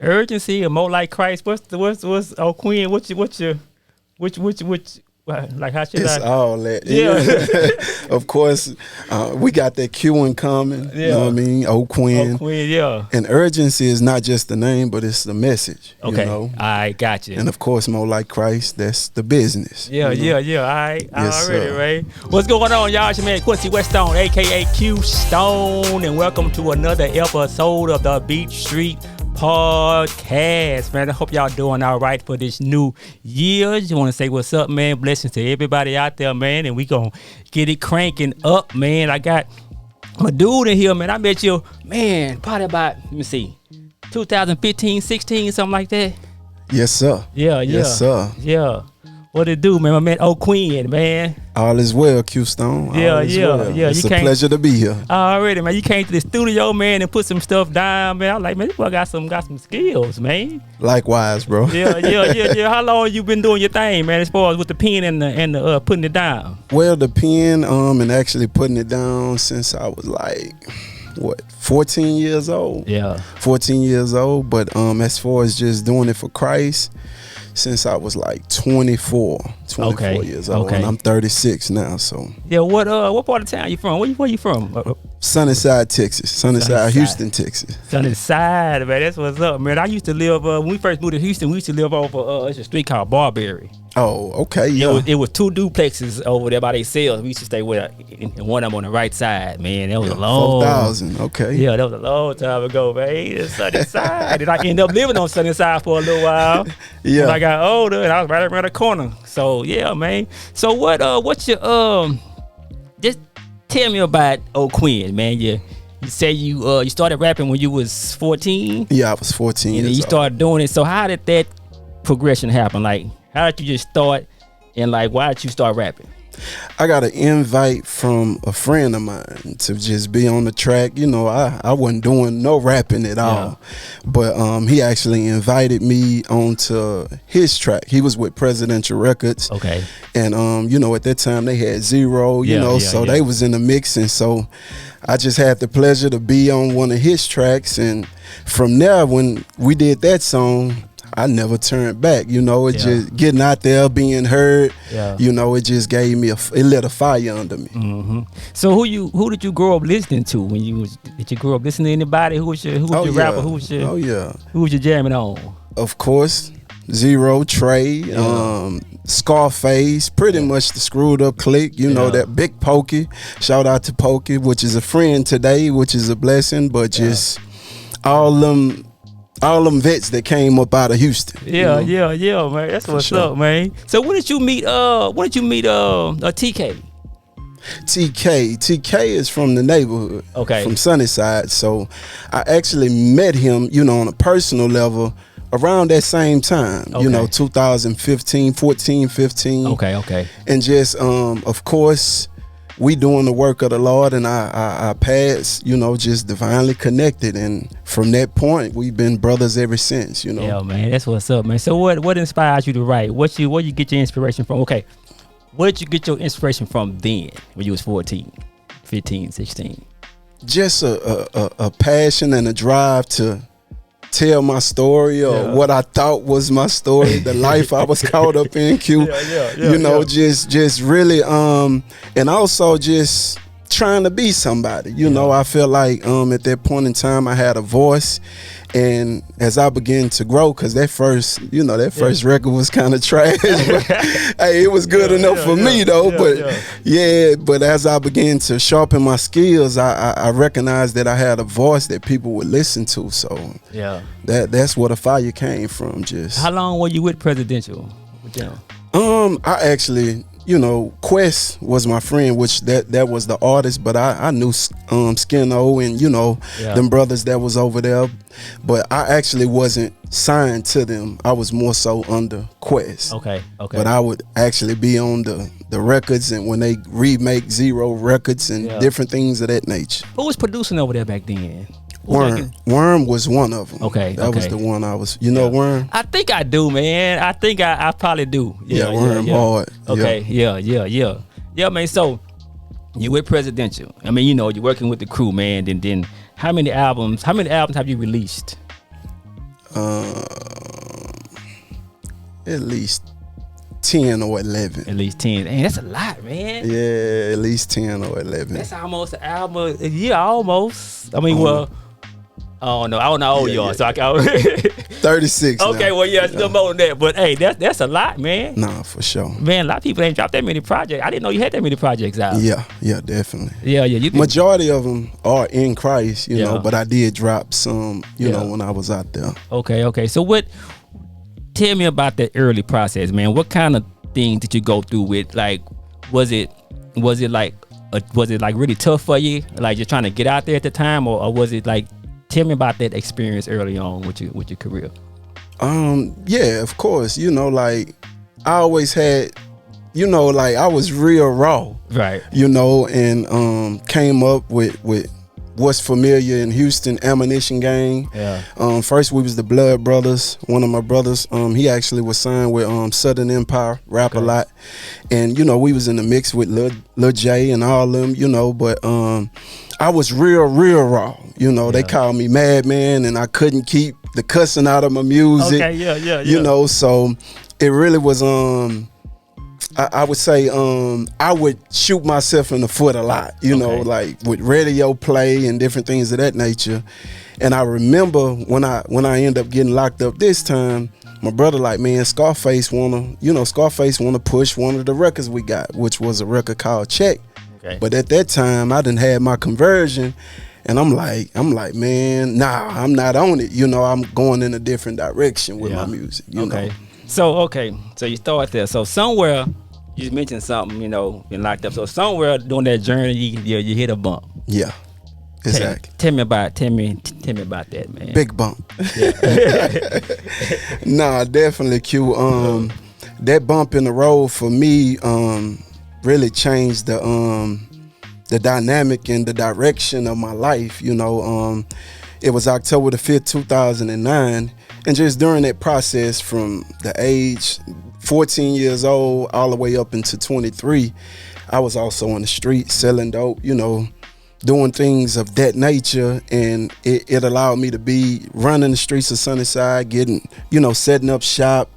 Urgency or More Like Christ. What's oh Queen? Which like how should it's I? all that. Yeah. Of course, we got that Q in common. Yeah. You know what I mean? Oh Queen. Oh Queen, yeah. And urgency is not just the name, but it's the message. Okay. You know? I got you. And of course, More Like Christ, that's the business. Yeah, you know? yeah. All right. Yes, Already, sir. right? What's going on, y'all? It's your man Quincy Weststone, aka Q Stone, and welcome to another episode of the BeatStreet Podcast, man. I hope y'all doing all right for this new year. Just want to say what's up, man. Blessings to everybody out there, man. And we gonna get it cranking up, man. I got my dude in here, man. I met you, man, probably about, let me see, 2015, 16, something like that. Yes, sir. Yeah. Yes, sir. Yeah. What it do, man? My man, Queen, man. All is well, Q Stone. All Yeah. It's You a pleasure to be here. Already, man. You came to the studio, man, and put some stuff down, man. I was like, man, this boy got some skills, man. Likewise, bro. Yeah. How long you been doing your thing, man? As far as with the pen and the putting it down. Well, the pen and actually putting it down since I was like 14 years old. Yeah. 14 years old. But as far as just doing it for Christ, since I was like 24 years old. Okay. And I'm 36 now, so. Yeah, what part of town you from? Where you from? Sunnyside, Texas. Sunnyside, Houston, Texas. Sunnyside, man. That's what's up, man. I used to live, when we first moved to Houston, we used to live over, it's a street called Barberry. Oh, okay, yeah. It was two duplexes over there by themselves. We used to stay with one of them on the right side, man. That was a long 4,000, okay. Yeah, that was a long time ago, man. It's Sunnyside. And I ended up living on Sunnyside for a little while. Yeah. When I got older, and I was right around the corner. So yeah, man. So what's your just tell me about Quinn, man. You say you started rapping when you was 14? Yeah, I was 14 and then years you started doing it. So how did that progression happen? Like, how did you just start, and like, why did you start rapping? I got an invite from a friend of mine to just be on the track. You know, I wasn't doing no rapping at all, but he actually invited me onto his track. He was with Presidential Records. Okay. And you know, at that time they had Zero, so they was in the mix, and so I just had the pleasure to be on one of his tracks. And from there, when we did that song, I never turned back. You know, just getting out there, being heard. Yeah. You know, it just gave me it lit a fire under me. Mm-hmm. So who did you grow up listening to when did you grow up listening to anybody? Who was your rapper? Who was your jamming on? Of course, Zero, Trey, Scarface, pretty much the Screwed Up Clique. You know, that Big Pokey. Shout out to Pokey, which is a friend today, which is a blessing. But just all them vets that came up out of Houston. Yeah, man. That's what's up, man. So when did you meet TK? TK is from the neighborhood. Okay. From Sunnyside. So I actually met him, you know, on a personal level around that same time. Okay. You know, 2015, 14, 15. Okay. And just of course, we doing the work of the Lord, and our paths, you know, just divinely connected. And from that point, we've been brothers ever since, you know. Yeah, man, that's what's up, man. So what inspires you to write? Where you get your inspiration from? Okay, where did you get your inspiration from then when you was 14, 15, 16? Just a passion and a drive to tell my story or what I thought was my story, the life I was caught up in, Q. You know, just really and also just trying to be somebody. You know, I feel like at that point in time I had a voice, and as I began to grow, because that first record was kind of trash, but hey, it was good enough for me though. But as I began to sharpen my skills, I recognized that I had a voice that people would listen to. So that's where the fire came from. Just how long were you with Presidential? With them? I actually, you know, Quest was my friend, which that was the artist, but I knew Skinno and, you know, them brothers that was over there, but I actually wasn't signed to them. I was more so under Quest. Okay. But I would actually be on the records, and when they remake Zero records and different things of that nature. Who was producing over there back then? Worm was one of them. Okay. That was the one I was, you know, Worm? I think I do, man. I think I probably do. Worm hard. Okay, yeah, man. So you with Presidential. I mean, you know, you're working with the crew, man. Then how many albums have you released? At least 10 or 11. At least 10. Dang, that's a lot, man. Yeah, at least 10 or 11. That's almost an album a year, almost. I mean, well, I don't know how old you are, so I can. 36. Okay, now. well, yeah, it's still more than that. But hey, that's a lot, man. Nah, for sure. Man, a lot of people ain't dropped that many projects. I didn't know you had that many projects out. Yeah, definitely. Yeah. Majority of them are in Christ, you Yeah. know, but I did drop some, you know, when I was out there. Okay. So tell me about that early process, man. What kind of things did you go through with? Like, was it like really tough for you? Like just trying to get out there at the time, or was it like, tell me about that experience early on with your career. Yeah, of course. You know, like I always had, you know, like I was real raw. Right. You know, and came up with what's familiar in Houston, Ammunition Gang. Yeah. First we was the Blood Brothers. One of my brothers, he actually was signed with Southern Empire, rap a lot. And, you know, we was in the mix with Lil J and all them, you know, but I was real raw. You know, they called me Madman, and I couldn't keep the cussing out of my music. Okay, yeah. You know, so it really was I would say I would shoot myself in the foot a lot, you know, like with radio play and different things of that nature. And I remember when I ended up getting locked up this time, my brother like, man, Scarface wanna push one of the records we got, which was a record called Check. Okay. But at that time I didn't have my conversion, and I'm like, man, nah, I'm not on it. You know, I'm going in a different direction with my music. You know. So you start there. So somewhere you just mentioned something, you know, been locked up. So somewhere during that journey, you hit a bump. Yeah, exactly. Tell me about that, man. Big bump. Yeah. Nah, definitely, Q. That bump in the road for me really changed the dynamic and the direction of my life. You know, it was October the 5th, 2009. And just during that process, from the age 14 years old all the way up into 23, I was also on the street selling dope, you know, doing things of that nature. And it allowed me to be running the streets of Sunnyside, getting, you know, setting up shop,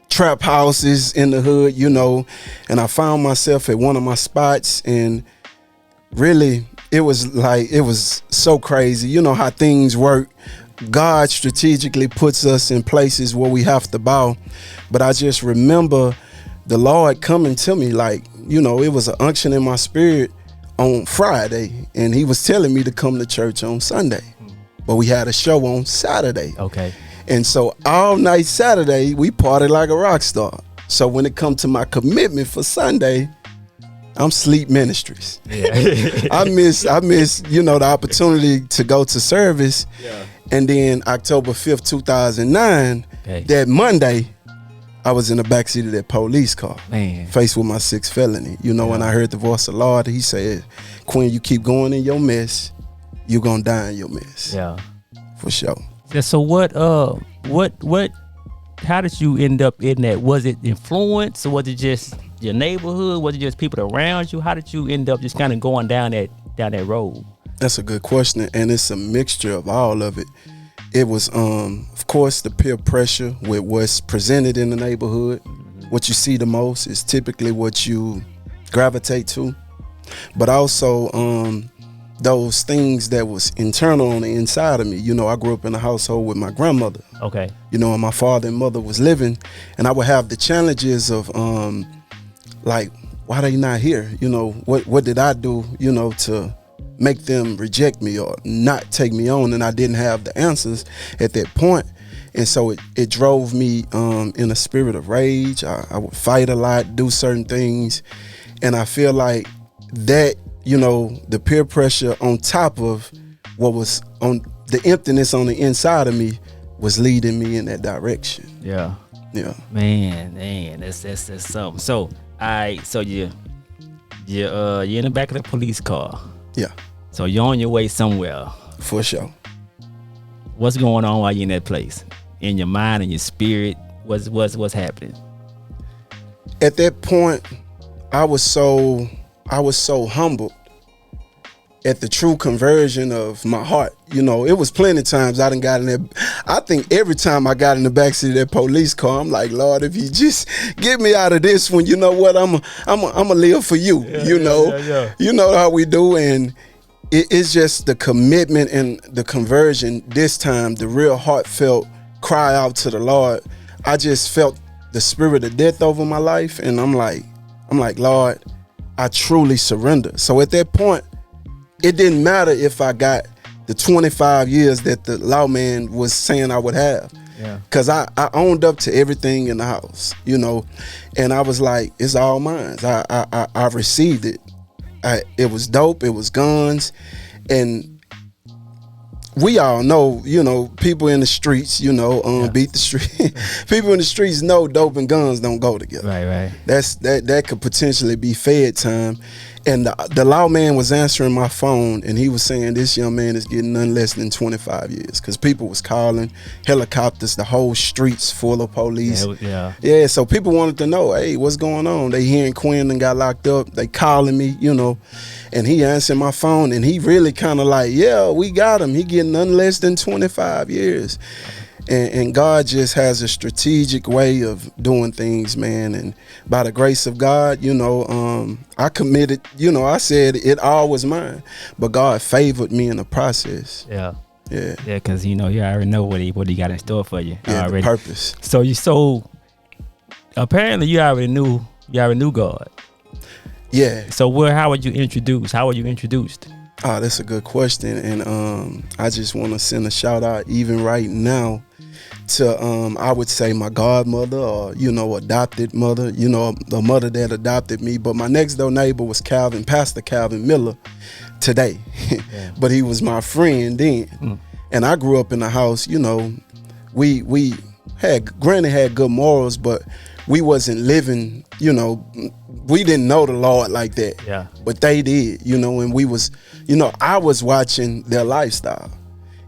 trap houses in the hood, you know. And I found myself at one of my spots, and really it was so crazy. You know how things work. God strategically puts us in places where we have to bow. But I just remember the Lord coming to me, like, you know, it was an unction in my spirit on Friday, and he was telling me to come to church on Sunday. But we had a show on Saturday. Okay. And so all night Saturday, we partied like a rock star. So when it come to my commitment for Sunday, I'm Sleep Ministries. Yeah. I miss, you know, the opportunity to go to service. Yeah. And then October 5th, 2009, that Monday, I was in the backseat of that police car, faced with my 6th felony. You know, when I heard the voice of the Lord, he said, Quinn, you keep going in your mess, you're going to die in your mess. Yeah. For sure. Yeah, so how did you end up in that? Was it influence, or was it just your neighborhood? Was it just people around you? How did you end up just kind of going down that road? That's a good question, and it's a mixture of all of it. It was, of course, the peer pressure with what's presented in the neighborhood. Mm-hmm. What you see the most is typically what you gravitate to, but also those things that was internal on the inside of me. You know, I grew up in a household with my grandmother. Okay. You know, and my father and mother was living, and I would have the challenges of like, why they not here? You know, what did I do, you know, to make them reject me or not take me on? And I didn't have the answers at that point. And so it drove me in a spirit of rage. I would fight a lot, do certain things. And I feel like that, you know, the peer pressure on top of what was on the emptiness on the inside of me was leading me in that direction. Yeah. Yeah. Man, that's something. So you're in the back of the police car. Yeah. So you're on your way somewhere. For sure. What's going on while you're in that place? In your mind and your spirit, what's happening? At that point, I was so humbled at the true conversion of my heart. You know, it was plenty of times I done got in there. I think every time I got in the backseat of that police car, I'm like, Lord, if you just get me out of this one, you know what, I'm a live for you. You know how we do. And it's just the commitment and the conversion this time, the real heartfelt cry out to the Lord. I just felt the spirit of death over my life, and I'm like, Lord, I truly surrender. So at that point, it didn't matter if I got the 25 years that the lawman was saying I would have. Yeah. Cause I owned up to everything in the house, you know, and I was like, it's all mine. I received it. It was dope. It was guns, and we all know, you know, people in the streets, you know, beat the street. People in the streets know dope and guns don't go together. Right. That could potentially be fed time. And the lawman was answering my phone, and he was saying this young man is getting none less than 25 years, because people was calling, helicopters, the whole streets full of police. Yeah, so people wanted to know, hey, what's going on? They hearing Quinn and got locked up. They calling me, you know, and he answered my phone, and he really kind of like, yeah, we got him. He getting none less than 25 years. And God just has a strategic way of doing things, man. And by the grace of God, you know, I committed, you know, I said it all was mine, but God favored me in the process. Yeah, because, you know, you already know what he got in store for you. Yeah, already. The purpose. So apparently you already knew God. Yeah. So how were you introduced? Oh, that's a good question. And I just want to send a shout out even right now to I would say my godmother, or, you know, adopted mother, you know, the mother that adopted me. But my next door neighbor was Pastor Calvin Miller today. But he was my friend then. And I grew up in a house, you know, we had good morals, but we wasn't living, you know, we didn't know the Lord like that. Yeah. But they did, you know, and we was, you know, I was watching their lifestyle,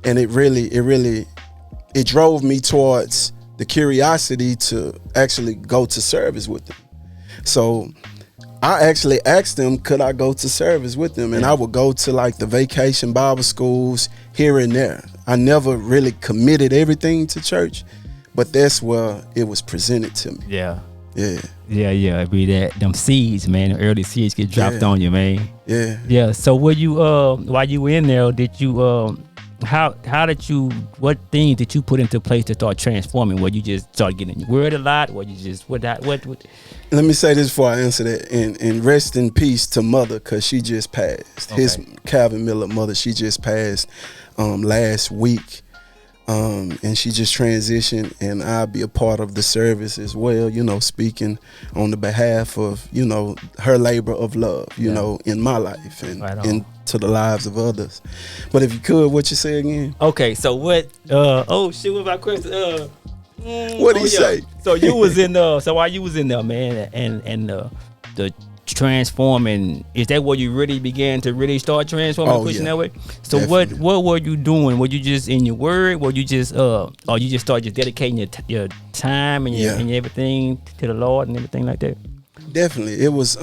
and it drove me towards the curiosity to actually go to service with them. So I actually asked them, could I go to service with them? And I would go to like the vacation Bible schools here and there. I never really committed everything to church, but that's where it was presented to me. Yeah. It'd be them seeds, man. The early seeds get dropped on you, man. Yeah. So were you while you were in there, did you what things did you put into place to start transforming? Where you just start getting your word a lot? Or you just what? Let me say this before I answer that, and rest in peace to mother, because she just passed. Okay. His Calvin Miller mother, she just passed last week. And she just transitioned, and I'll be a part of the service as well, you know, speaking on the behalf of, you know, her labor of love, you know, in my life and to the lives of others. But if you could, what you say again? Okay, so what, what about question? What did he say? So you was in so while you was in there, man, and the transforming, is that where you really began to really start transforming, pushing that way? So definitely. What were you doing? Were you just in your word? Were you just or you just started just dedicating your time and your everything to the Lord and everything like that? Definitely. It was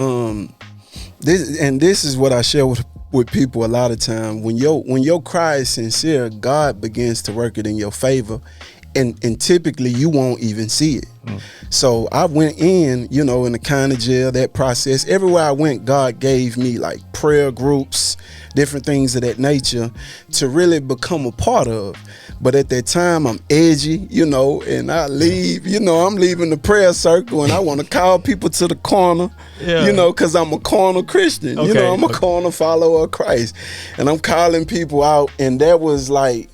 this is what I share with people a lot of time. When your cry is sincere, God begins to work it in your favor. And typically you won't even see it. So I went in, you know, in the county jail, that process. Everywhere I went, God gave me like prayer groups, different things of that nature to really become a part of. But at that time, I'm edgy, you know, and I leave, you know, I'm leaving the prayer circle, and I want to call people to the corner, you know, because I'm a corner Christian, you know, I'm a corner follower of Christ. And I'm calling people out, and that was like,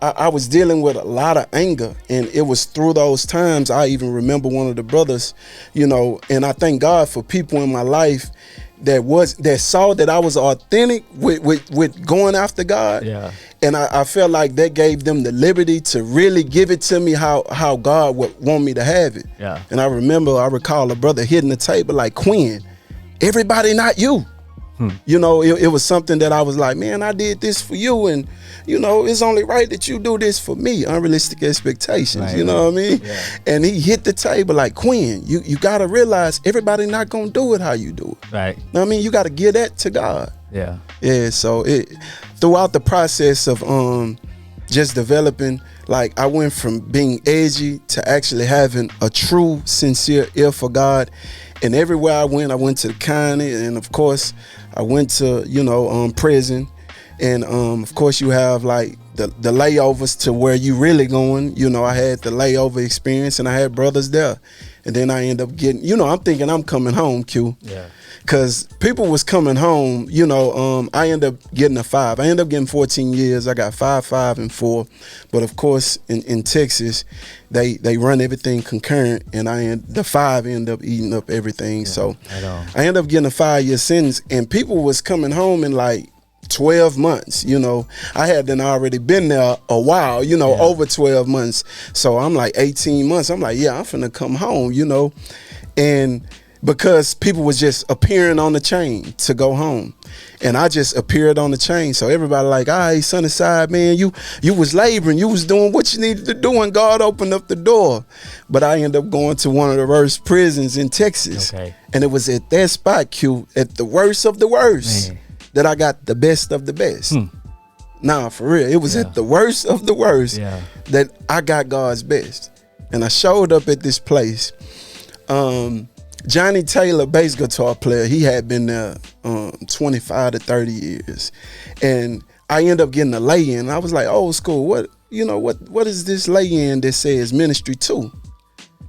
I was dealing with a lot of anger, and it was through those times. I even remember one of the brothers, you know, and I thank God for people in my life that saw that I was authentic with going after God. Yeah. And I felt like that gave them the liberty to really give it to me how God would want me to have it. Yeah. And I recall a brother hitting the table like, Quinn, everybody not you. You know, it was something that I was like, man, I did this for you, and you know, it's only right that you do this for me. Unrealistic expectations, right, you know what I mean? Yeah. And he hit the table like, Quinn, you gotta realize everybody not gonna do it how you do it. Right. You know what I mean? You gotta give that to God. Yeah. Yeah, so throughout the process of just developing, like I went from being edgy to actually having a true, sincere ear for God. And everywhere I went to the county, and of course I went to, prison. And of course you have like the layovers to where you really going. I had the layover experience, and I had brothers there. And then I end up getting, I'm thinking I'm coming home, Q. Yeah. Because people was coming home, I ended up getting a 5. I ended up getting 14 years. I got 5, 5, and 4. But of course, in Texas, they run everything concurrent, and the 5 end up eating up everything. Yeah, so I ended up getting a 5-year sentence, and people was coming home in like 12 months. I had then already been there a while, over 12 months. So I'm like 18 months. I'm like, yeah, I'm finna come home, and because people was just appearing on the chain to go home, and I just appeared on the chain. So everybody like, all right, Sunnyside, man, you was laboring, you was doing what you needed to do, and God opened up the door. But I ended up going to one of the worst prisons in Texas. Okay. And it was at that spot, Q, at the worst of the worst, man, that I got the best of the best. Nah, for real. It was at the worst of the worst that I got God's best. And I showed up at this place. Johnny Taylor, bass guitar player, he had been there 25 to 30 years. And I ended up getting a lay-in. I was like, old school, what is this lay-in that says ministry 2?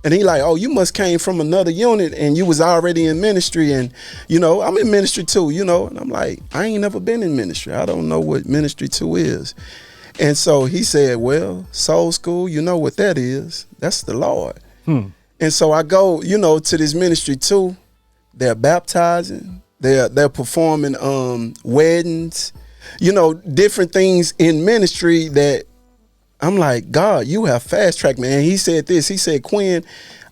And he like, oh, you must came from another unit and you was already in ministry, and I'm in ministry 2, and I'm like, I ain't never been in ministry. I don't know what ministry 2 is. And so he said, well, soul school, you know what that is. That's the Lord. And so I go, to this ministry 2. They're baptizing. They're performing weddings, different things in ministry that I'm like, God, you have fast tracked me. And he said this. He said, Quinn,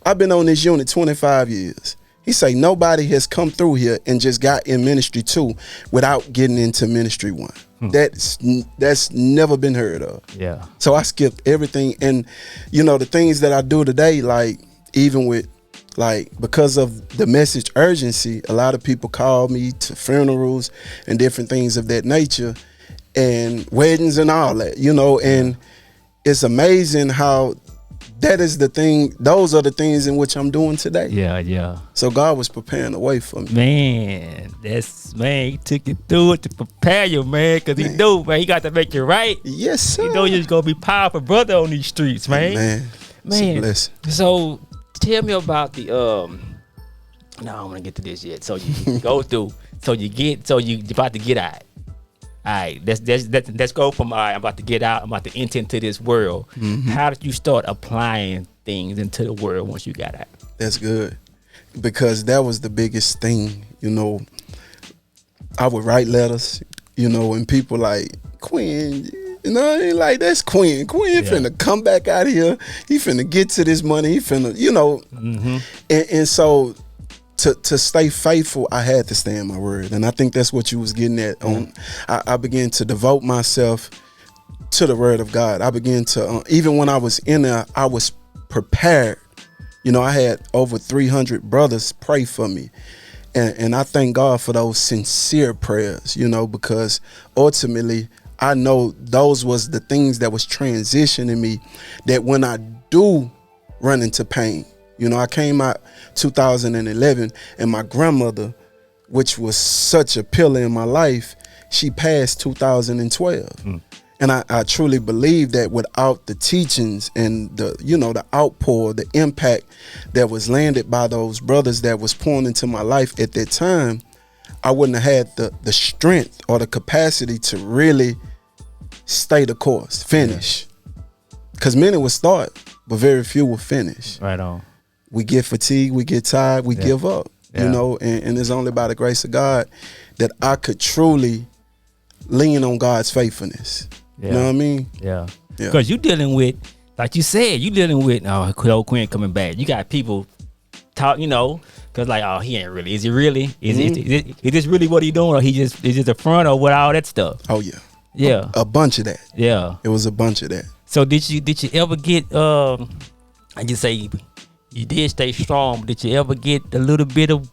I've been on this unit 25 years. He said, nobody has come through here and just got in ministry 2 without getting into ministry 1. That's never been heard of. Yeah. So I skipped everything. And, the things that I do today, like, even with, like, because of the message urgency, a lot of people call me to funerals and different things of that nature, and weddings and all that, and it's amazing how that is the thing. Those are the things in which I'm doing today. Yeah. So God was preparing the way for me. Man, he took you through it to prepare you, man, because he knew, man, he got to make you right. Yes, sir. He know you're going to be powerful brother on these streets, man. Man, it's a blessing. So tell me about the no, I don't want to get to this yet. So you go through, you about to get out. All right, let's go from all right, I'm about to get out, I'm about to enter into this world. How did you start applying things into the world once you got out? That's good, because that was the biggest thing. I would write letters, and people like, Quinn, like, that's Quinn finna come back out here, he finna get to this money, he finna, and so to stay faithful, I had to stay in my word. And I think that's what you was getting at. I began to devote myself to the word of God. I began to, even when I was in there, I was prepared. I had over 300 brothers pray for me. And I thank God for those sincere prayers, because ultimately I know those was the things that was transitioning me, that when I do run into pain, I came out 2011, and my grandmother, which was such a pillar in my life, she passed 2012. And I truly believe that without the teachings and the outpour, the impact that was landed by those brothers that was pouring into my life at that time, I wouldn't have had the strength or the capacity to really stay the course, finish. Because many would start, but very few will finish. Right on. We get fatigued, we get tired, we give up, and it's only by the grace of God that I could truly lean on God's faithfulness. You know what I mean? Yeah. Because you dealing with, like you said, Quinn coming back. You got people talk, because like, oh, he ain't really. Is he really? Is this really what he doing, or is just a front, or what, all that stuff? Oh yeah. Yeah. A bunch of that. Yeah. It was a bunch of that. So did you ever get I just say you did stay strong, but did you ever get a little bit of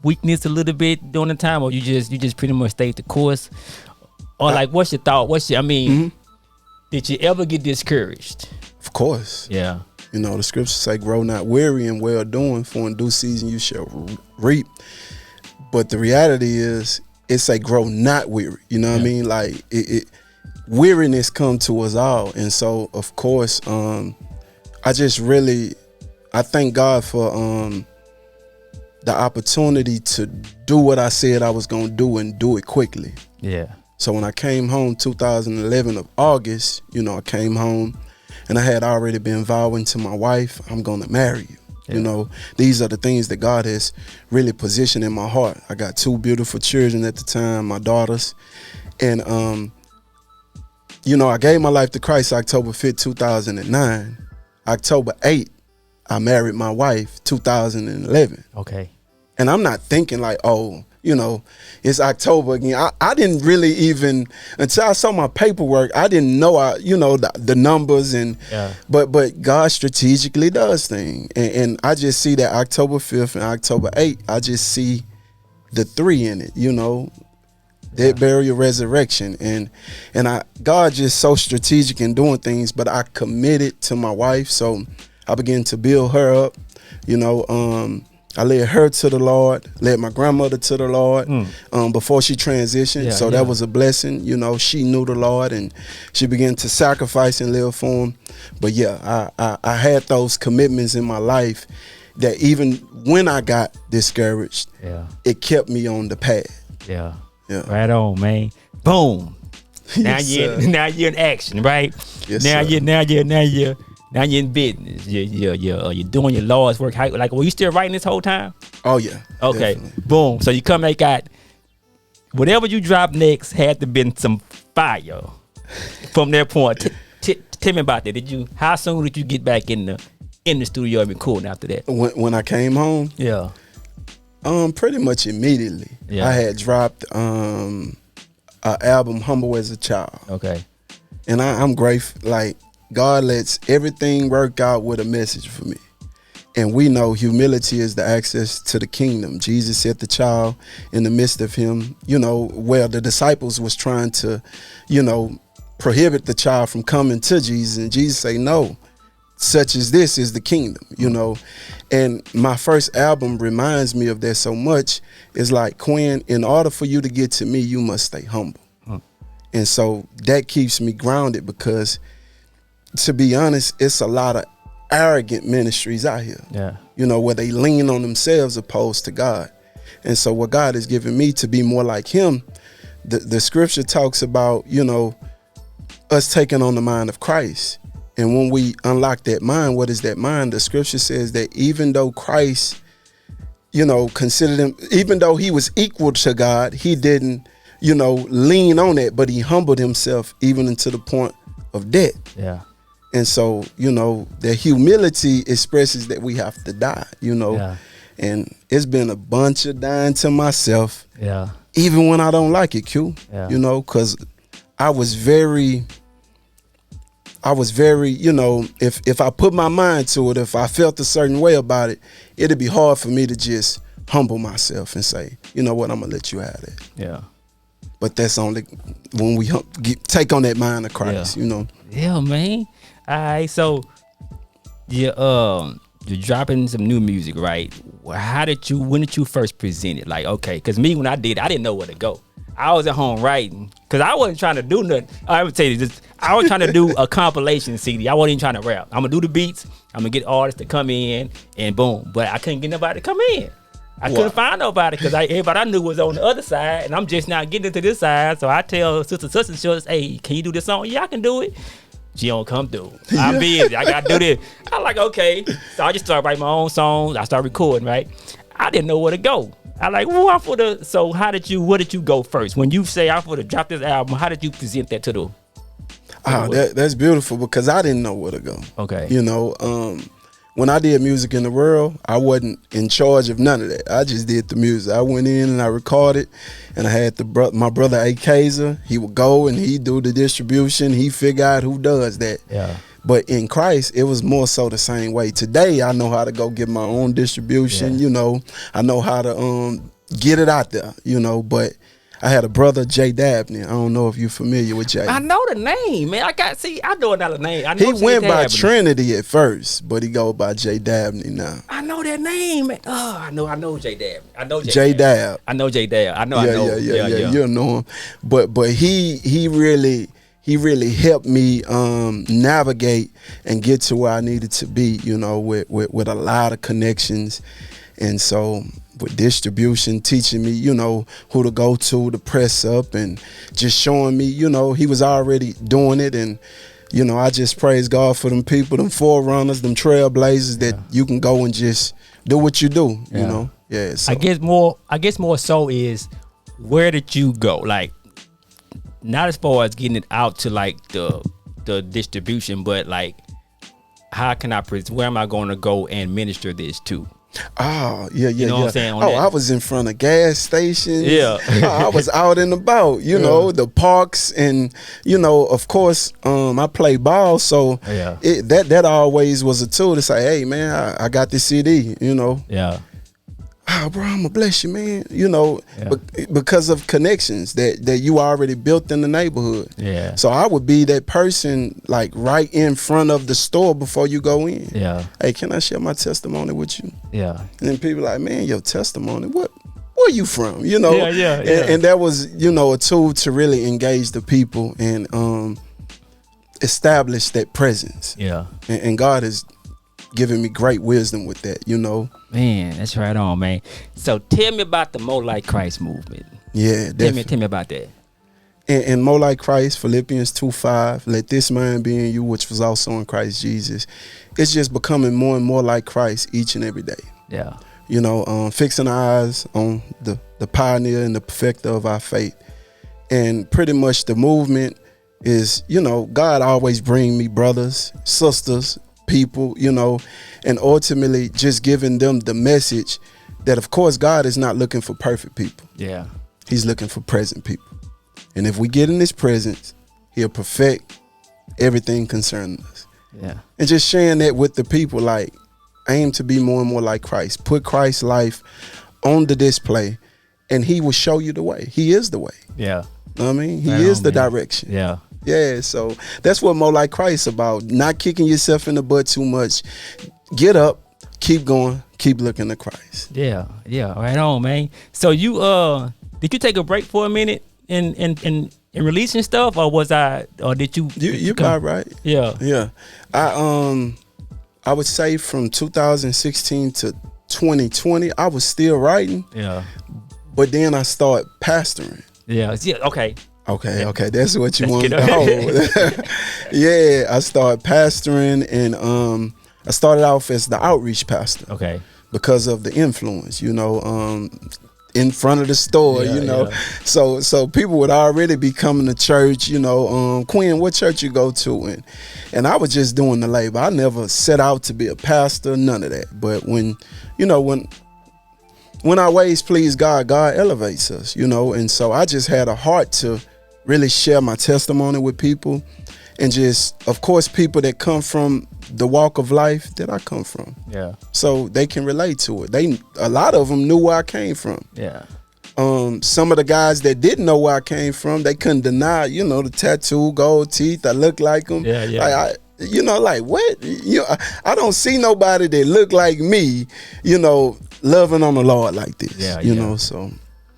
weakness a little bit during the time, or you just pretty much stayed the course? Or like, what's your thought? Did you ever get discouraged? Of course. Yeah. You know, the scriptures say, grow not weary in well doing, for in due season you shall reap. But the reality is, it say grow not weary. You know what I mean? Like, weariness come to us all. And so, of course, I thank God for the opportunity to do what I said I was going to do and do it quickly. Yeah. So when I came home 2011 of August, you know, I came home and I had already been vowing to my wife, I'm going to marry you. Yeah. You know, these are the things that God has really positioned in my heart. I got 2 beautiful children at the time, my daughters. And, you know, I gave my life to Christ October 5th, 2009. October 8th, I married my wife, 2011. Okay. And I'm not thinking like, oh, you know, it's October again. I didn't really even, until I saw my paperwork, I didn't know, the numbers and, but God strategically does things. And I just see that October 5th and October 8th, I just see the 3 in it, you know, death, burial, resurrection. And God just so strategic in doing things, but I committed to my wife. So I began to build her up, you know, I led her to the Lord, led my grandmother to the Lord before she transitioned. That was a blessing. You know, she knew the Lord and she began to sacrifice and live for him. But I had those commitments in my life that even when I got discouraged, it kept me on the path. Yeah. Right on, man. Boom. Now you're in action, right? Yes, now sir. Now you're in business. You're doing your Lord's work. Like, were you still writing this whole time? Oh yeah. Okay. Definitely. Boom. So you come back out. Whatever you drop next had to been some fire from that point. Tell me about that. How soon did you get back in the studio and recording after that? When I came home? Yeah. Pretty much immediately. Yeah. I had dropped an album, Humble as a Child. Okay. And I'm grateful. Like, God lets everything work out with a message for me. And we know humility is the access to the kingdom. Jesus set the child in the midst of him, you know, where the disciples was trying to, you know, prohibit the child from coming to Jesus. And Jesus say, no, such as this is the kingdom, you know. And my first album reminds me of that so much. It's like, Quinn, in order for you to get to me, you must stay humble. And so that keeps me grounded because, to be honest, it's a lot of arrogant ministries out here. Yeah. You know, where they lean on themselves opposed to God. And so what God has given me to be more like him, the scripture talks about, you know, us taking on the mind of Christ. And when we unlock that mind, what is that mind? The scripture says that even though Christ, you know, considered him, even though he was equal to God, he didn't, you know, lean on it, but he humbled himself even into the point of death. Yeah. And so, you know, the humility expresses that we have to die, you know. Yeah. And it's been a bunch of dying to myself. Yeah. Even when I don't like it, Q. Yeah. You know, because I was very, you know, if I put my mind to it, if I felt a certain way about it, it'd be hard for me to just humble myself and say, you know what, I'm going to let you have it. Yeah. But that's only when we take on that mind of Christ, you know. Yeah, man. All right, so you're dropping some new music, right? When did you first present it? Like, okay, because me, when I did, I didn't know where to go. I was at home writing because I wasn't trying to do nothing. I would tell you this, I was trying to do a compilation CD. I wasn't even trying to rap. I'm gonna do the beats. I'm gonna get artists to come in and boom. But I couldn't get nobody to come in. I couldn't find nobody because everybody I knew was on the other side, and I'm just not getting into this side. So I tell sister such and such, hey, can you do this song? Yeah, I can do it. She don't come through. I'm busy. I gotta do this. I'm like, okay. So I just started writing my own songs. I started recording, right? I didn't know where to go. I like, well, so where did you go first? When you say I'm for to drop this album, how did you present that to the that's beautiful because I didn't know where to go. Okay. You know, when I did Music in the World, I wasn't in charge of none of that. I just did the music. I went in and I recorded, and I had my brother A. Kaiser. He would go and he'd do the distribution. He figure out who does that. Yeah. But in Christ, it was more so the same way. Today, I know how to go get my own distribution, you know. I know how to get it out there, you know. But I had a brother, Jay Dabney. I don't know if you're familiar with Jay. I know the name, man. I know another name. I know he went by Trinity at first, but he go by Jay Dabney now. I know that name. Oh, I know Jay Dabney. I know Jay Dab. I know Jay Dab. I know. Yeah. You know him. But he really helped me navigate and get to where I needed to be, you know, with a lot of connections. And so with distribution, teaching me, you know, who to go to press up, and just showing me, you know, he was already doing it. And, you know, I just praise God for them people, them forerunners, them trailblazers that you can go and just do what you do, you know. Yeah. So. I guess more so is, where did you go? Like, not as far as getting it out to like the distribution, but like, how can where am I going to go and minister this to? Oh, yeah. You know what I'm saying? I was in front of gas stations. Yeah. I was out and about, you know, the parks, and, you know, of course, I play ball, so that always was a tool to say, hey, man, I got this CD, you know. Yeah. Oh, bro, I'm gonna bless you, man. You know, because of connections that you already built in the neighborhood. Yeah. So I would be that person, like, right in front of the store before you go in. Yeah. Hey, can I share my testimony with you? Yeah. And then people like, man, your testimony, where you from? You know. Yeah. And that was, you know, a tool to really engage the people and establish that presence. Yeah. And God has given me great wisdom with that, you know. Man, that's right on, man. So tell me about the More Like Christ movement. Yeah, definitely. Tell me about that. And More Like Christ, Philippians 2:5, let this mind be in you, which was also in Christ Jesus. It's just becoming more and more like Christ each and every day. Yeah. You know, fixing our eyes on the pioneer and the perfecter of our faith. And pretty much the movement is, you know, God always bring me brothers, sisters, people, you know, and ultimately just giving them the message that, of course, God is not looking for perfect people. Yeah. He's looking for present people. And if we get in his presence, he'll perfect everything concerning us. Yeah. And just sharing that with the people, like, aim to be more and more like Christ. Put Christ's life on the display, and he will show you the way. He is the way. Yeah. You know what I mean? He is the direction. Yeah. Yeah, so that's what More Like Christ about. Not kicking yourself in the butt too much. Get up, keep going, keep looking to Christ. Yeah, right on, man. So you did you take a break for a minute in releasing stuff, or did you? You probably right. Yeah. I would say from 2016 to 2020, I was still writing. Yeah. But then I started pastoring. Yeah. Okay. Okay, that's what you want to know. Yeah, I started pastoring, and I started off as the outreach pastor. Okay. Because of the influence, you know, in front of the store, you know. Yeah. So people would already be coming to church, you know, Quinn, what church you go to? And I was just doing the labor. I never set out to be a pastor, none of that. But when our ways please God, God elevates us, you know. And so I just had a heart to really share my testimony with people, and just, of course, people that come from the walk of life that I come from. Yeah. So they can relate to it. A lot of them knew where I came from. Yeah. Some of the guys that didn't know where I came from, they couldn't deny, you know, the tattoo, gold teeth. I look like them. Yeah. Like what? I don't see nobody that look like me, you know, loving on the Lord like this. Yeah. You know, so.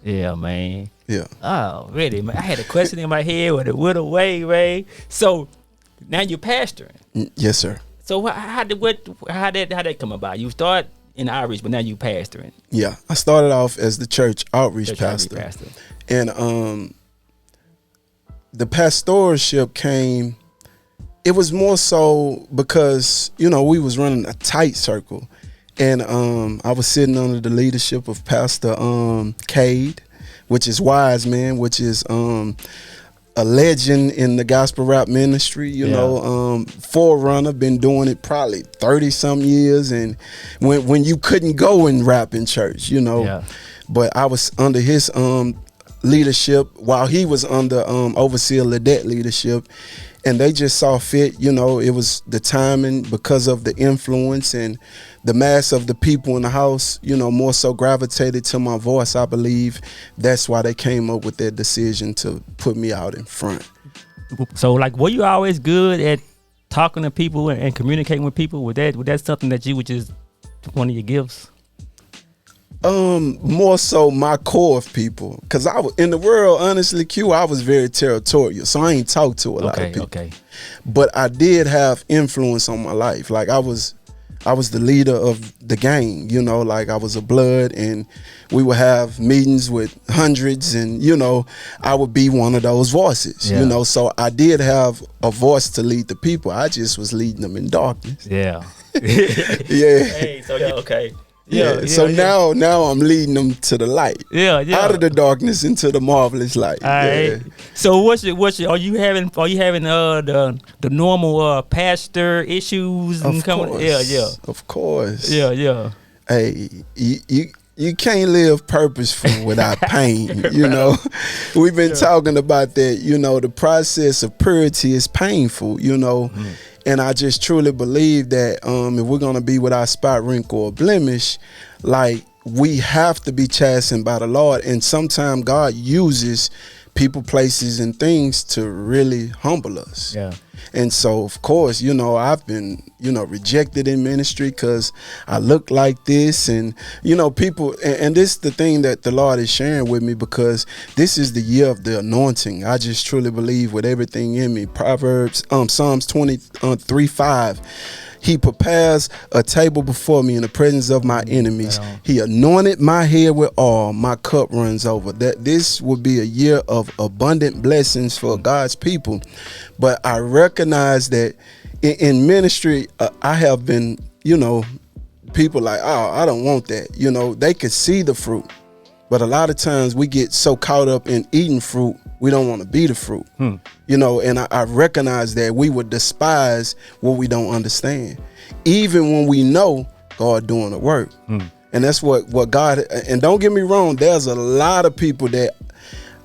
Yeah, man. Yeah. Oh, really, man. I had a question in my head with it would away, Ray. So now you're pastoring. Yes, sir. So how did that come about? You start in outreach, but now you pastoring. Yeah, I started off as the church outreach pastor. And the pastorship came. It was more so because, you know, we was running a tight circle, and I was sitting under the leadership of Pastor Cade, which is Wise Man, which is a legend in the gospel rap ministry, you know, forerunner, been doing it probably 30 some years, and when you couldn't go and rap in church, you know, but I was under his leadership while he was under overseer Ledette leadership, And they just saw fit, you know, it was the timing because of the influence and the mass of the people in the house, you know, more so gravitated to my voice. I believe that's why they came up with that decision to put me out in front. So, like, were you always good at talking to people and communicating with people? Was that something that you would just one of your gifts? More so my core of people, because I was in the world, honestly, Q, I was very territorial, so I ain't talk to a lot of people. Okay. But I did have influence on my life. Like I was the leader of the gang, you know, like I was a blood, and we would have meetings with hundreds, and you know, I would be one of those voices, you know. So I did have a voice to lead the people. I just was leading them in darkness. Yeah. Hey, so okay. So now I'm leading them to the light. Out of the darkness into the marvelous light. All right. So what's your are you having the normal pastor issues and coming? Of course. Yeah. Hey, you can't live purposeful without pain, you know. We've been talking about that, you know, the process of purity is painful, you know. And I just truly believe that if we're gonna be without spot, wrinkle, or blemish, like we have to be chastened by the Lord. And sometimes God uses people, places, and things to really humble us. Yeah. And so, of course, you know, I've been, you know, rejected in ministry because I look like this. And, you know, people, and this is the thing that the Lord is sharing with me, because this is the year of the anointing. I just truly believe with everything in me. Psalms 23:5. He prepares a table before me in the presence of my enemies. He anointed my head with oil. My cup runs over. That this will be a year of abundant blessings for God's people. But I recognize that in ministry, I have been, you know, people like, oh, I don't want that. You know, they could see the fruit. But a lot of times we get so caught up in eating fruit, we don't want to be the fruit. You know, and I recognize that we would despise what we don't understand, even when we know God doing the work. And that's what God, and don't get me wrong, there's a lot of people that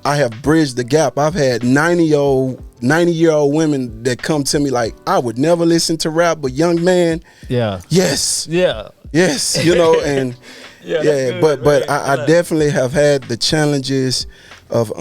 I have bridged the gap. I've had 90-year-old women that come to me like, I would never listen to rap, but young man, yes, you know, and but I definitely have had the challenges of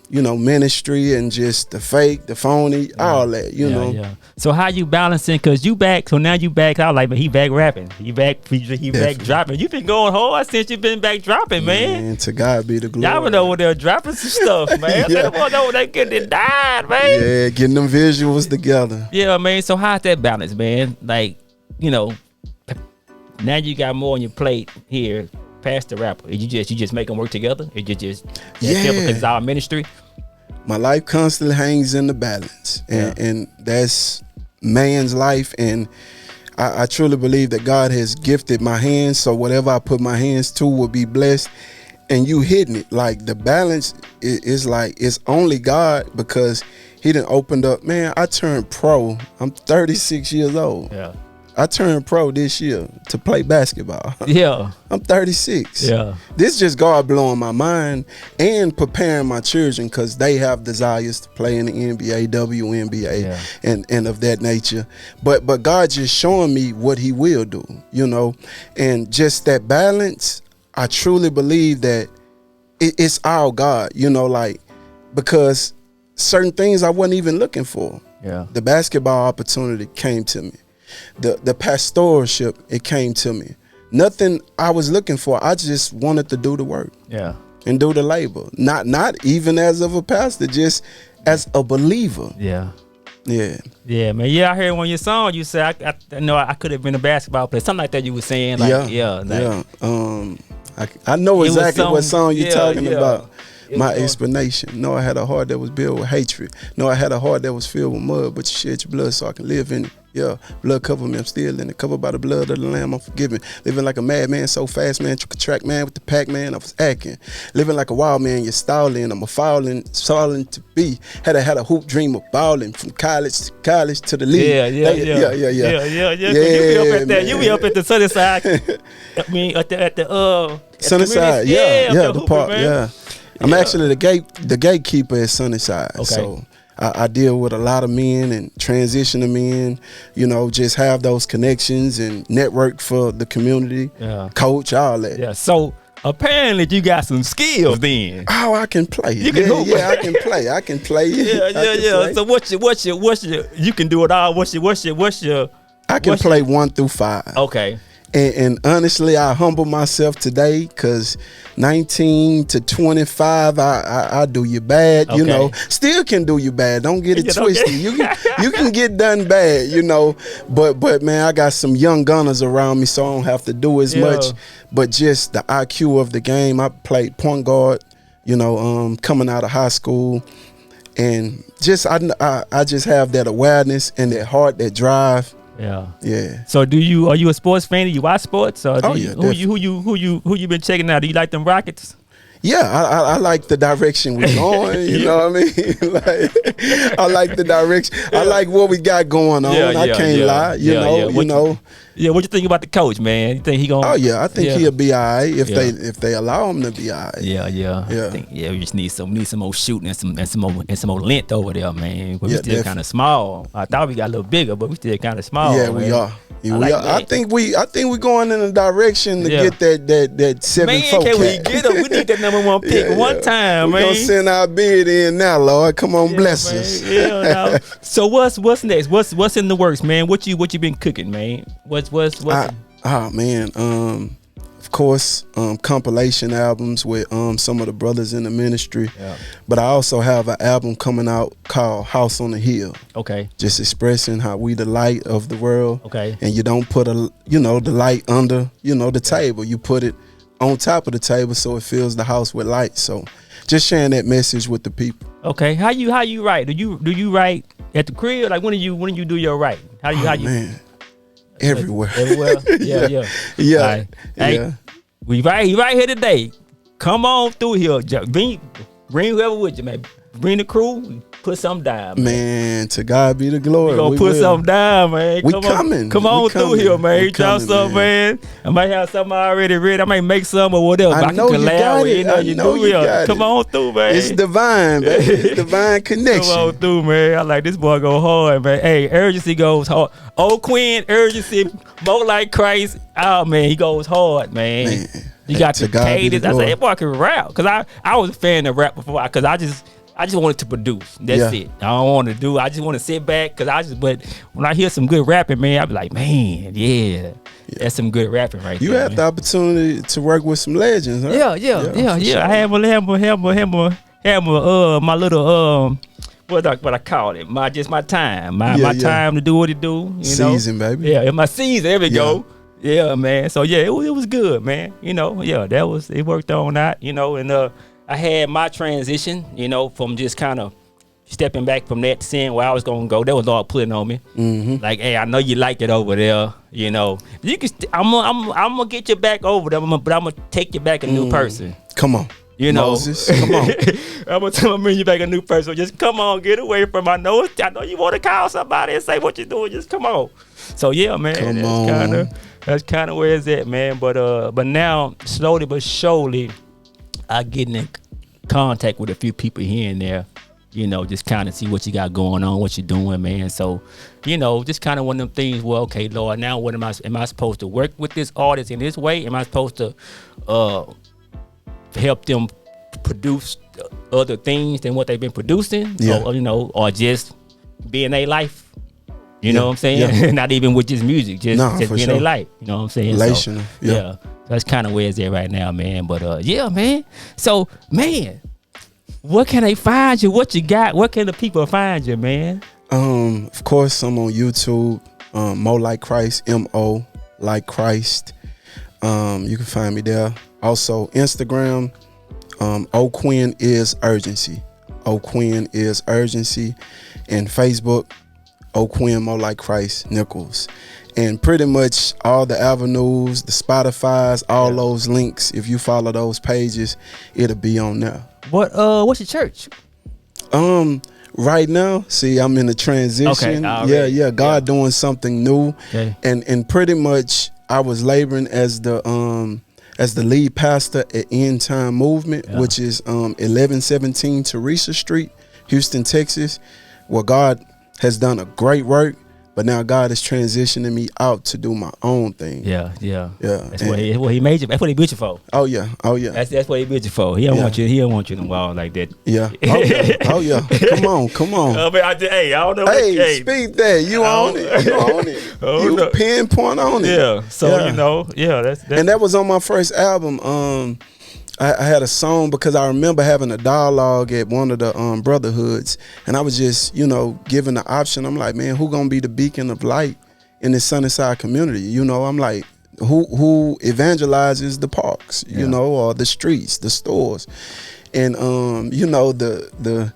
you know, ministry and just the fake, the phony, all that, you know. So how you balancing? Cause you back, so now you back out like, but he back rapping, he back dropping. You been going hard since you been back dropping, man. To God be the glory. Y'all been over there dropping some stuff, man. They getting died, man. Yeah, getting them visuals together. Yeah, man. So how's that balance, man? Like, you know, now you got more on your plate here. Past the rapper, you just make them work together. It just because it's our ministry. My life constantly hangs in the balance, and that's man's life. And I truly believe that God has gifted my hands, so whatever I put my hands to will be blessed. And you hitting it, like the balance is like it's only God, because He done opened up. Man, I turned pro. I'm 36 years old. Yeah. I turned pro this year to play basketball. Yeah. I'm 36. Yeah. This just God blowing my mind and preparing my children, because they have desires to play in the NBA, WNBA, and of that nature. But God just showing me what He will do, you know. And just that balance, I truly believe that it's all God, you know, like, because certain things I wasn't even looking for. Yeah. The basketball opportunity came to me. The pastoralship, it came to me. Nothing I was looking for. I just wanted to do the work. Yeah. And do the labor. Not even as of a pastor, just as a believer. Yeah. Yeah. Yeah, man. Yeah, I heard one of your songs you said I know I could have been a basketball player. Something like that you were saying. Like, I know exactly what song you're talking about. My was explanation. No, I had a heart that was built with hatred. No, I had a heart that was filled with mud, but you shed your blood so I can live in it. Yeah, blood cover me, I'm still in it. Covered by the blood of the Lamb, I'm forgiven. Living like a madman, so fast, man. Track man with the pack, man, I was acting. Living like a wild man, you're stalling. I'm a falling to be. Had a hoop dream of balling from college to the league. Yeah. You be up at the sunny side. I mean, at the sunny side, the park, man. yeah. I'm actually the gatekeeper at Sunnyside. Okay. So I deal with a lot of men and transitioning men, just have those connections and network for the community, coach, all that. Yeah, so apparently you got some skills then. Oh, I can play. You can hoop. Yeah, I can play. I can play. Yeah. So what's your you can do it all. What's your I can play 1 through 5. Okay. And honestly, I humble myself today because 19 to 25, I do you bad, Still can do you bad. Don't get it twisted. Okay. You can get done bad, But man, I got some young gunners around me, so I don't have to do as much. But just the IQ of the game. I played point guard, coming out of high school, and just I just have that awareness and that heart, that drive. Yeah. So are you a sports fan? Do you watch sports? Or who you been checking out? Do you like them Rockets? Yeah, I like the direction we're going. You know what I mean? I like the direction. I like what we got going on. I can't lie. You know. Yeah, what you think about the coach, man? You think he gonna? Oh yeah, I think he'll be all right if they allow him to be all right. Yeah. I think, we just need some more shooting and some more length over there, man. But we still kind of small. I thought we got a little bigger, but we still kind of small. Yeah, man. We are. I think we're going in a direction to get that 7-4. Man, can we get him? We need that number 1 pick one time, man. We're gonna send our bid in now, Lord. Come on, bless us. No. So what's next? What's in the works, man? What you been cooking, man? What's of course, compilation albums with some of the brothers in the ministry. But I also have an album coming out called House on the Hill. Okay. Just expressing how we the light of the world. Okay. And you don't put the light under, the table. You put it on top of the table so it fills the house with light. So just sharing that message with the people. Okay. How you write? Do you write at the crib? Like when do you do your writing? How you man. Everywhere. Yeah. Right. Hey, we right here today. Come on through here. Bring whoever with you, man. Bring the crew. Put something down, man. To God be the glory. We gonna put something down, man. Come on through here, man. Try something, man. I might have something already ready. I might make some or whatever. I know you got it. You know you got it. Come on through, man. It's divine, baby. It's divine connection. Come on through, man. I like this boy go hard, man. Hey, urgency goes hard. Old Quinn, urgency, more like Christ. Oh man, he goes hard, man. You got the cadence. I said, that boy can rap. Cause I was a fan of rap before. Cause I just wanted to produce. That's it. I don't want to do. I just want to sit back. But when I hear some good rapping, man, I be like, man, that's some good rapping right there. You had the opportunity to work with some legends, huh? Yeah. Sure. I had my little what I call it, my time, my time to do what it do. Season, baby. Yeah, my season. There we go. Yeah, man. So it was good, man. It worked on that. And I had my transition, from just kind of stepping back from that, seeing where I was gonna go. That was all putting on me. Mm-hmm. Like, hey, I know you like it over there. You can. I'm gonna get you back over there, but I'm gonna take you back a new person. Come on. Moses, come on. I'm gonna bring you back a new person. Just come on, get away from. I know you want to call somebody and say what you're doing. Just come on. So man, that's kind of where it's at, man. But now slowly but surely, I get in contact with a few people here and there. Just kind of see what you got going on, what you're doing, man. So, just kind of one of them things. Well, okay, Lord, now what am I supposed to work with this artist in this way? Am I supposed to help them produce other things than what they've been producing? Or just be in their life? You know what I'm saying? Yeah. Not even with just music, just be in their life. You know what I'm saying? Relational. So, that's kind of where it's at right now, man. But man. So, man, where can they find you? What you got? Where can the people find you, man? Of course, I'm on YouTube. Mo Like Christ, MO Like Christ. You can find me there. Also, Instagram. O'Quinn is urgency. O'Quinn is urgency. And Facebook. O'Quinn Mo Like Christ Nichols. And pretty much all the avenues, the Spotify's, all those links, if you follow those pages, it'll be on there. What's your church? Right now, see, I'm in a transition. Okay, God doing something new. Okay. And pretty much I was laboring as the lead pastor at End Time Movement, which is 1117 Teresa Street, Houston, Texas. well, God has done a great work, but now God is transitioning me out to do my own thing. Yeah. That's what he made you. That's what he built you for. Oh yeah. That's what he built you for. He don't want you. He don't want you in the wall like that. Yeah. Oh yeah. Come on. I don't know. Hey, speak that. You own it. You pinpoint on it. Yeah. So that's and that was on my first album. I had a song because I remember having a dialogue at one of the brotherhoods, and I was just, given the option. I'm like, man, who gonna be the beacon of light in this Sunnyside community? I'm like, who evangelizes the parks, or the streets, the stores, and the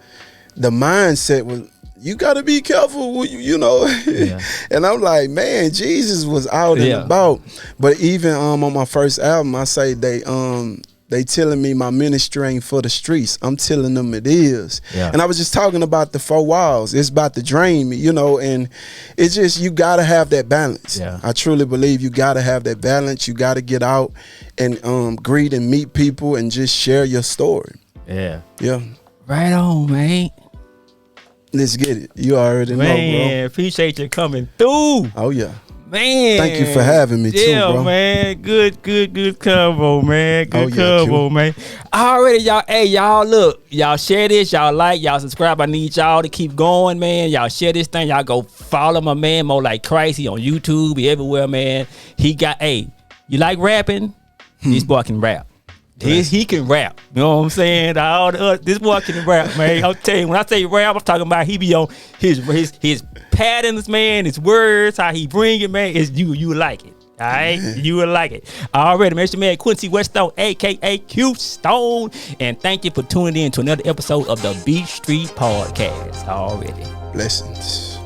mindset was, you got to be careful, And I'm like, man, Jesus was out and about. But even on my first album, I say they telling me my ministry ain't for the streets. I'm telling them it is. Yeah. And I was just talking about the 4 walls. It's about to drain me, and it's just, you got to have that balance. Yeah. I truly believe you got to have that balance. You got to get out and greet and meet people and just share your story. Yeah. Yeah. Right on, man. Let's get it. You already know, bro. Man, appreciate you coming through. Oh, yeah. Man, thank you for having me too, bro. Yeah, man. Good combo, man. Good combo, man. Already, y'all. Hey, y'all, look. Y'all share this. Y'all like. Y'all subscribe. I need y'all to keep going, man. Y'all share this thing. Y'all go follow my man, More Like Christ. He on YouTube. He everywhere, man. He got, you like rapping? This boy can rap. He can rap. You know what I'm saying? This boy can rap, man. I'll tell you, when I say rap, I'm talking about he be on his patterns, man, his words, how he bring it, man. Is you like it. All right? You will like it. Already, man. It's your man Quincy Weststone, a.k.a. Q Stone. And thank you for tuning in to another episode of the BeatStreet Podcast. Already. Blessings.